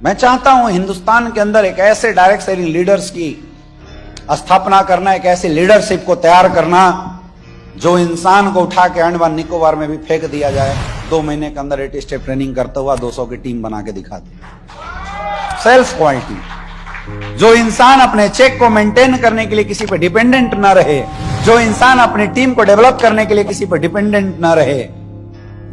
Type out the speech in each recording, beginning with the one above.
मैं चाहता हूं हिंदुस्तान के अंदर एक ऐसे डायरेक्ट सेलिंग लीडर्स की स्थापना करना, एक ऐसी लीडरशिप को तैयार करना जो इंसान को उठा के अंडमान निकोबार में भी फेंक दिया जाए, 2 महीने के अंदर 8 स्टेप ट्रेनिंग करता हुआ 200 की टीम बना के दिखा दे। सेल्फ क्वालिटी, जो इंसान अपने चेक को मेंटेन करने के लिए किसी पर डिपेंडेंट ना रहे, जो इंसान अपनी टीम को डेवलप करने के लिए किसी पर डिपेंडेंट ना रहे।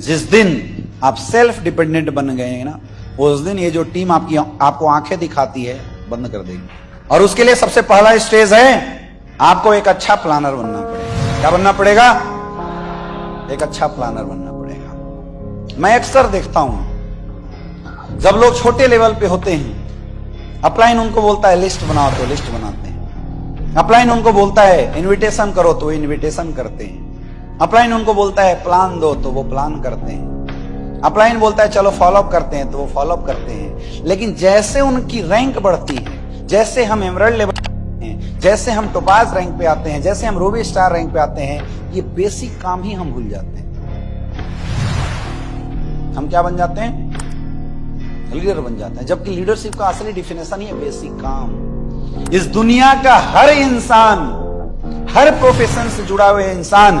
जिस दिन आप सेल्फ डिपेंडेंट बन गए हैं ना, उस दिन ये जो टीम आपको आंखें दिखाती है बंद कर देगी। और उसके लिए सबसे पहला स्टेज है, आपको एक अच्छा प्लानर बनना पड़ेगा। क्या बनना पड़ेगा? एक अच्छा प्लानर बनना पड़ेगा। मैं अक्सर देखता हूं जब लोग छोटे लेवल पे होते हैं, अपलाइन उनको बोलता है लिस्ट बनाओ तो लिस्ट बनाते हैं, अपलाइन उनको बोलता है इनविटेशन करो तो इनविटेशन करते हैं, अपलाइन उनको बोलता है प्लान दो तो वो प्लान करते हैं, अपलाइन बोलता है चलो फॉलोअप करते हैं तो वो फॉलोअप करते हैं। लेकिन जैसे उनकी रैंक बढ़ती है, जैसे हम एमरल्ड लेवल हैं, जैसे हम टोपाज रैंक पे आते हैं, जैसे हम रूबी स्टार रैंक पे आते हैं, ये बेसिक काम ही हम भूल जाते हैं। हम क्या बन जाते हैं? लीडर बन जाते हैं। जबकि लीडरशिप का असली डिफिनेशन ही है बेसिक काम। इस दुनिया का हर इंसान, हर प्रोफेशन से जुड़ा हुआ इंसान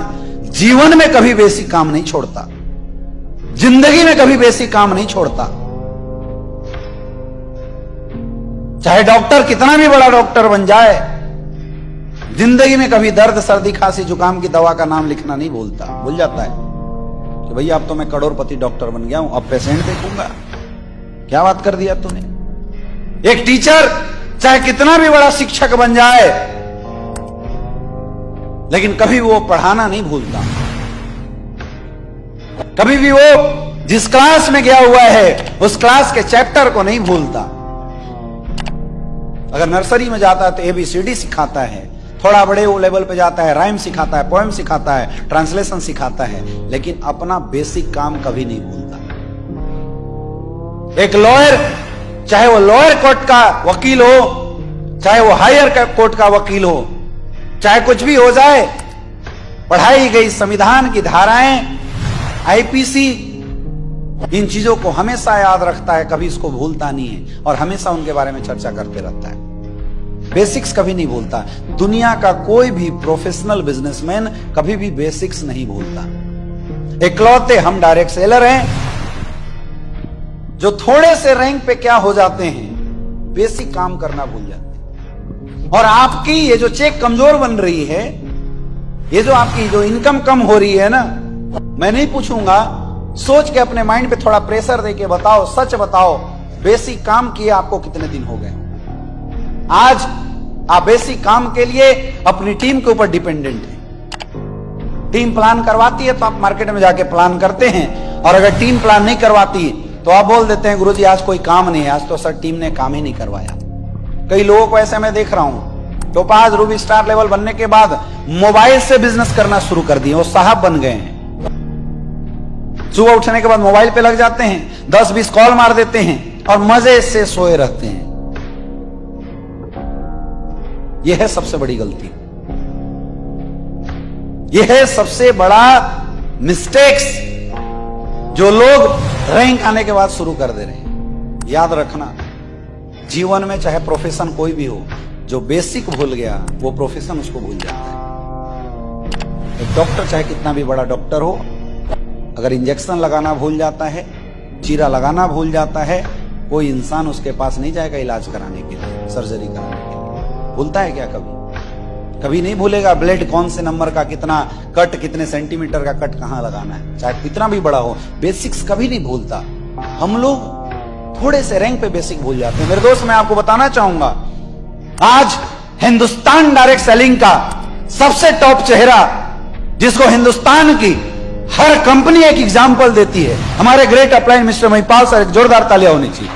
जीवन में कभी बेसिक काम नहीं छोड़ता, जिंदगी में कभी बेसिक काम नहीं छोड़ता। चाहे डॉक्टर कितना भी बड़ा डॉक्टर बन जाए, जिंदगी में कभी दर्द, सर्दी, खांसी, जुकाम की दवा का नाम लिखना नहीं भूलता। भूल जाता है कि भैया अब तो मैं करोड़पति डॉक्टर बन गया हूं, अब पेशेंट देखूंगा। क्या बात कर दिया तूने। एक टीचर चाहे कितना भी बड़ा शिक्षक बन जाए, लेकिन कभी वो पढ़ाना नहीं भूलता। कभी भी वो जिस क्लास में गया हुआ है उस क्लास के चैप्टर को नहीं भूलता। अगर नर्सरी में जाता है तो ABCD सिखाता है, थोड़ा बड़े वो लेवल पे जाता है राइम सिखाता है, पोएम सिखाता है, ट्रांसलेशन सिखाता है, लेकिन अपना बेसिक काम कभी नहीं भूलता। एक लॉयर, चाहे वो लोअर कोर्ट का वकील हो, चाहे वो हायर कोर्ट का वकील हो, चाहे कुछ भी हो जाए, पढ़ाई गई संविधान की धाराएं, IPC, इन चीजों को हमेशा याद रखता है, कभी इसको भूलता नहीं है और हमेशा उनके बारे में चर्चा करते रहता है। बेसिक्स कभी नहीं भूलता। दुनिया का कोई भी प्रोफेशनल बिजनेसमैन कभी भी बेसिक्स नहीं भूलता। इकलौते हम डायरेक्ट सेलर हैं जो थोड़े से रैंक पे क्या हो जाते हैं, बेसिक काम करना भूल जाते हैं। और आपकी ये जो चेक कमजोर बन रही है, ये जो आपकी जो इनकम कम हो रही है ना, मैं नहीं पूछूंगा, सोच के अपने माइंड पे थोड़ा प्रेशर देके बताओ, सच बताओ, बेसिक काम किए आपको कितने दिन हो गए? आज आप बेसिक काम के लिए अपनी टीम के ऊपर डिपेंडेंट हैं। टीम प्लान करवाती है तो आप मार्केट में जाके प्लान करते हैं, और अगर टीम प्लान नहीं करवाती तो आप बोल देते हैं गुरुजी आज कोई काम नहीं है, आज तो सर टीम ने काम ही नहीं करवाया। कई लोगों को ऐसे मैं देख रहा हूं, टोपाज रूबी स्टार लेवल बनने के बाद मोबाइल से बिजनेस करना शुरू कर दिए, वो साहब बन गए हैं। सुबह उठने के बाद मोबाइल पे लग जाते हैं, 10-20 कॉल मार देते हैं और मजे से सोए रहते हैं। यह है सबसे बड़ी गलती, यह है सबसे बड़ा मिस्टेक्स जो लोग रैंक आने के बाद शुरू कर दे रहे हैं। याद रखना, जीवन में चाहे प्रोफेशन कोई भी हो, जो बेसिक भूल गया वो प्रोफेशन उसको भूल जाता है। एक डॉक्टर चाहे कितना भी बड़ा डॉक्टर हो, अगर इंजेक्शन लगाना भूल जाता है, चीरा लगाना भूल जाता है, कोई इंसान उसके पास नहीं जाएगा इलाज कराने के लिए, सर्जरी कराने के लिए। भूलता है क्या कभी? कभी नहीं भूलेगा। ब्लेड कौन से नंबर का, कितना कट, कितने सेंटीमीटर का कट कहां लगाना है, चाहे कितना भी बड़ा हो, बेसिक्स कभी नहीं भूलता। हम लोग थोड़े से रैंक पे बेसिक भूल जाते हैं। मेरे दोस्त, मैं आपको बताना चाहूंगा, आज हिंदुस्तान डायरेक्ट सेलिंग का सबसे टॉप चेहरा, जिसको हिंदुस्तान की हर कंपनी एक एग्जाम्पल देती है, हमारे great upline mister Mahipal sir. एक जोरदार तालियां होनी चाहिए।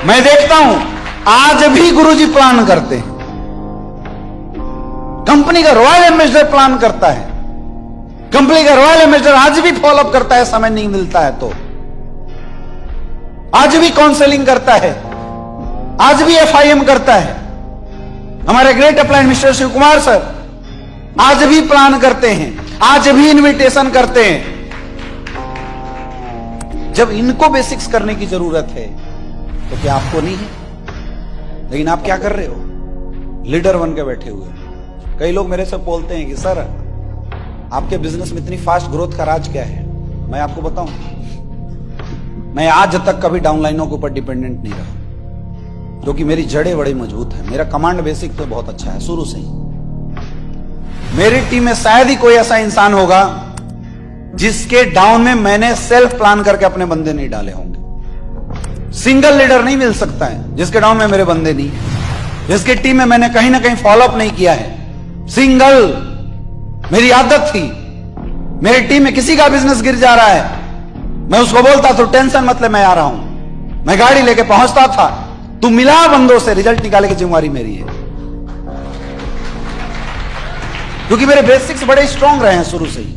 मैं देखता हूं आज भी गुरुजी प्लान करते हैं, कंपनी का रॉयल एम्बेसडर प्लान करता है, कंपनी का रॉयल एम्बेसडर आज भी फॉलोअप करता है, समय नहीं मिलता है तो आज भी काउंसलिंग करता है, आज भी FIM करता है। हमारे great upline mister Shiv Kumar sir आज भी प्लान करते हैं, आज भी इनविटेशन करते हैं। जब इनको बेसिक्स करने की जरूरत है तो क्या आपको नहीं है? लेकिन आप क्या कर रहे हो? लीडर बन के बैठे हुए। कई लोग मेरे से बोलते हैं कि सर आपके बिजनेस में इतनी फास्ट ग्रोथ का राज क्या है? मैं आपको बताऊं, मैं आज तक कभी डाउनलाइनों के ऊपर डिपेंडेंट नहीं रहा, क्योंकि मेरी जड़ें बड़ी मजबूत है। मेरा कमांड बेसिक तो बहुत अच्छा है शुरू से ही। मेरी टीम में शायद ही कोई ऐसा इंसान होगा जिसके डाउन में मैंने सेल्फ प्लान करके अपने बंदे नहीं डाले होंगे। सिंगल लीडर नहीं मिल सकता है जिसके डाउन में मेरे बंदे नहीं, जिसके टीम में मैंने कहीं ना कहीं फॉलोअप नहीं किया है। सिंगल मेरी आदत थी। मेरी टीम में किसी का बिजनेस गिर जा रहा है, मैं उसको बोलता तो टेंशन मत ले, मैं आ रहा हूं। मैं गाड़ी लेके पहुंचता था, तू मिला बंदों से, रिजल्ट निकाले की जिम्मेवारी मेरी है। क्योंकि मेरे बेसिक्स बड़े स्ट्रांग रहे हैं शुरू से ही।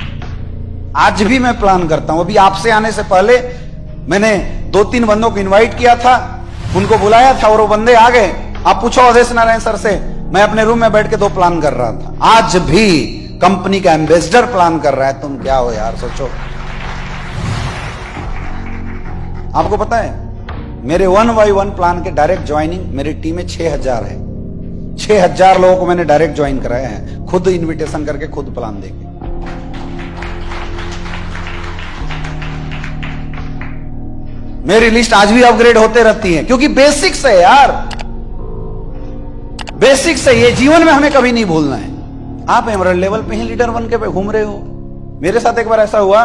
आज भी मैं प्लान करता हूं। अभी आपसे आने से पहले मैंने 2-3 बंदों को इनवाइट किया था, उनको बुलाया था और वो बंदे आ गए। आप पूछो अवधेश नारायण सर से, मैं अपने रूम में बैठ के 2 प्लान कर रहा था। आज भी कंपनी का एम्बेसडर प्लान कर रहा है। तुम क्या हो यार, सोचो। आपको पता है मेरे 1 by 1 प्लान के डायरेक्ट ज्वाइनिंग मेरी टीम में 6000 है। 6000 लोगों को मैंने डायरेक्ट ज्वाइन कराया है, खुद इनविटेशन करके, खुद प्लान देके। मेरी लिस्ट आज भी अपग्रेड होते रहती है, क्योंकि बेसिक्स है यार, बेसिक्स है। ये जीवन में हमें कभी नहीं भूलना है। आप एमरल्ड लेवल पे ही लीडर बन के घूम रहे हो। मेरे साथ एक बार ऐसा हुआ,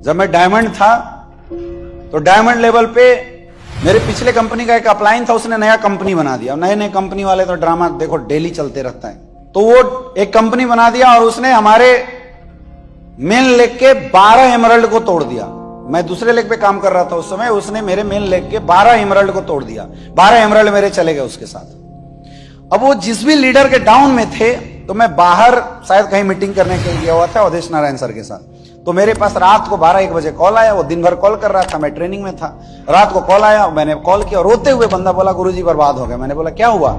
जब मैं डायमंड था तो डायमंड लेवल पे मेरे पिछले कंपनी का एक अपलाइन था, उसने नया कंपनी बना दिया। नए नए कंपनी वाले तो ड्रामा देखो डेली चलते रहता है। तो वो एक कंपनी बना दिया और उसने हमारे मेन लेग के 12 एमरल्ड को तोड़ दिया। मैं दूसरे लेग पे काम कर रहा था उस समय, उसने मेरे मेन लेग के 12 एमरल्ड को तोड़ दिया। 12 एमरल्ड मेरे चले गए उसके साथ। अब वो जिस भी लीडर के डाउन में थे, तो मैं बाहर शायद कहीं मीटिंग करने के लिए गया हुआ था अवधेश नारायण सर के साथ। तो मेरे पास रात को 12-1 बजे कॉल आया। वो दिन भर कॉल कर रहा था, मैं ट्रेनिंग में था। रात को कॉल आया, मैंने कॉल किया, रोते हुए बंदा बोला गुरुजी बर्बाद हो गया। मैंने बोला क्या हुआ?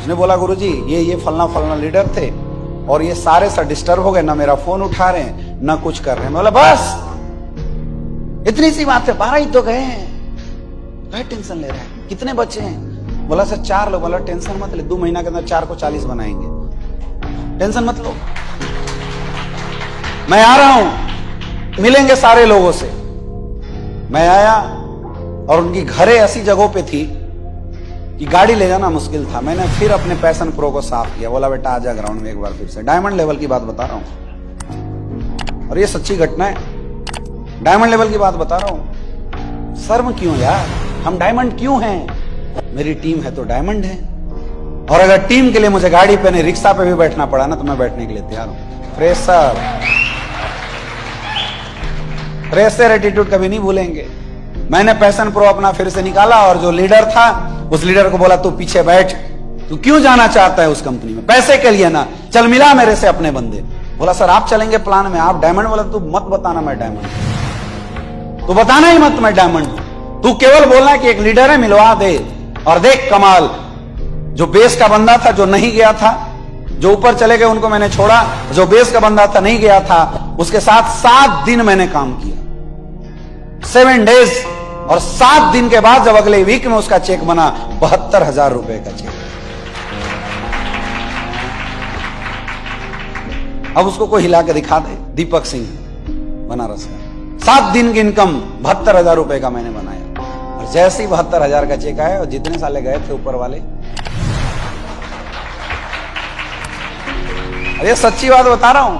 उसने बोला गुरुजी ये फलना फलना लीडर थे और ये सारे सर डिस्टर्ब हो गए, ना मेरा फोन उठा रहे हैं ना कुछ कर रहे हैं। मैं बोला बस इतनी सी बात है, 12 ही तो गए हैं, क्या टेंशन ले रहे हैं? कितने बच्चे हैं? बोला सर 4 लोग। बोला टेंशन मत ले, 2 महीना के अंदर 4 को 40 बनाएंगे, टेंशन मत लो। मैं आ रहा हूं, मिलेंगे सारे लोगों से। मैं आया और उनकी घरें ऐसी जगहों पे थी कि गाड़ी ले जाना मुश्किल था। मैंने फिर अपने पैशन प्रो को साफ किया, बोला बेटा आजा ग्राउंड में एक बार फिर से। डायमंड लेवल की बात बता रहा हूं और ये सच्ची घटना है, डायमंड लेवल की बात बता रहा हूं। शर्म क्यों यार, हम डायमंड क्यों हैं? मेरी टीम है तो डायमंड है। और अगर टीम के लिए मुझे गाड़ी पे नहीं रिक्शा पे भी बैठना पड़ा ना, तो मैं बैठने के लिए तैयार हूं। फ्रेशर एटीट्यूड कभी नहीं भूलेंगे। मैंने पैशन प्रो अपना फिर से निकाला और जो लीडर था उस लीडर को बोला तू पीछे बैठ, तू क्यों जाना चाहता है उस कंपनी में? पैसे के लिए ना, चल मिला मेरे से अपने बंदे। बोला सर आप चलेंगे प्लान में, आप डायमंड? बोला तू मत बताना मैं डायमंड, तू बताना ही मत मैं डायमंड। तू केवल बोलना कि एक लीडर है, मिलवा दे। और देख कमाल, जो बेस का बंदा था जो नहीं गया था, जो ऊपर चले गए उनको मैंने छोड़ा, जो बेस का बंदा था नहीं गया था, उसके साथ 7 दिन मैंने काम किया, 7 डेज। और 7 दिन के बाद जब अगले वीक में उसका चेक बना 72,000 रुपए का चेक। अब उसको कोई हिला के दिखा दे, दीपक सिंह बनारस का 7 दिन की इनकम 72,000 रुपए का मैंने बनाया। और जैसे ही 72,000 का चेक आया और जितने साले गए थे ऊपर वाले, अरे सच्ची बात बता रहा हूं,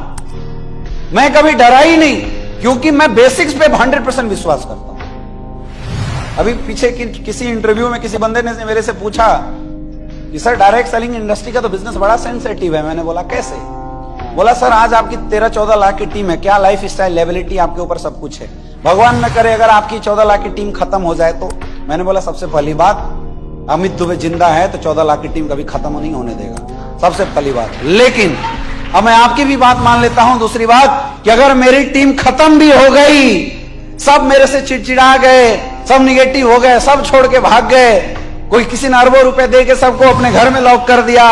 मैं कभी डरा ही नहीं, क्योंकि मैं बेसिक्स पे 100% विश्वास करता हूं। अभी पीछे किसी इंटरव्यू में किसी बंदे ने मेरे से पूछा कि सर डायरेक्ट सेलिंग इंडस्ट्री का तो बिजनेस बड़ा सेंसिटिव है। मैंने बोला कैसे? बोला सर आज आपकी 13-14 लाख की टीम है, क्या लाइफ स्टाइल लेबिलिटी आपके ऊपर सब कुछ है, भगवान न करे अगर आपकी 14 लाख की टीम खत्म हो जाए तो। मैंने बोला सबसे पहली बात, अमित दुबे जिंदा है तो 14 लाख की टीम कभी खत्म नहीं होने देगा, सबसे पहली बात। लेकिन अब मैं आपकी भी बात मान लेता हूं। दूसरी बात कि अगर मेरी टीम खत्म भी हो गई, सब मेरे से चिड़चिड़ा गए, सब निगेटिव हो गए, सब छोड़ के भाग गए, कोई किसी ने अरबों रुपए दे के सबको अपने घर में लॉक कर दिया,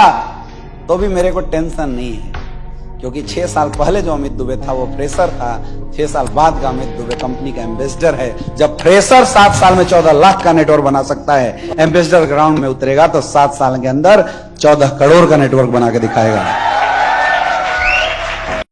तो भी मेरे को टेंशन नहीं है। क्योंकि 6 साल पहले जो अमित दुबे था वो फ्रेशर था, 6 साल बाद का अमित दुबे कंपनी का एम्बेसडर है। जब फ्रेशर 7 साल में 14 लाख का नेटवर्क बना सकता है, एम्बेसडर ग्राउंड में उतरेगा तो 7 साल के अंदर 14 करोड़ का नेटवर्क बना के दिखाएगा।